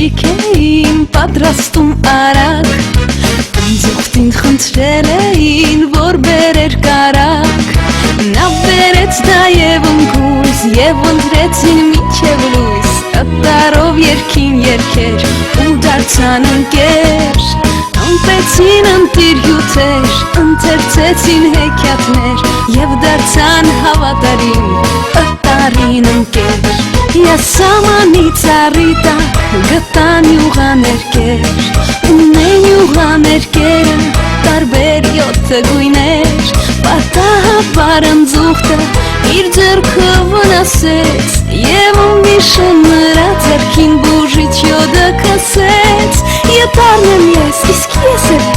Մարդիկ էին պատրաստում արագ Ձուխտին խնդրել էին, որ բերեր կարակ Նա բերեց նաև ընկույզ և ընտրեցին միջև լույս Կատարով երկին երկեր ու դարձան ընկեր Ըմպեցին ընտիր հյութեր, ընթերցեցին հեքիաթներ Եվ դարձան հավատարիմ, կատարին ընկեր Յասամանի ծառի տակ գտան յուղաներկեր Ունեն յուղաներկերը տարբեր յոթ գույներ Պատահաբար ընձուղտը իր ձեռքը վնասեց Եվ ումիշը նրա ձեռքին բուժիչ յոդը քսեց Ետարն եմ ես, իսկ ես էլ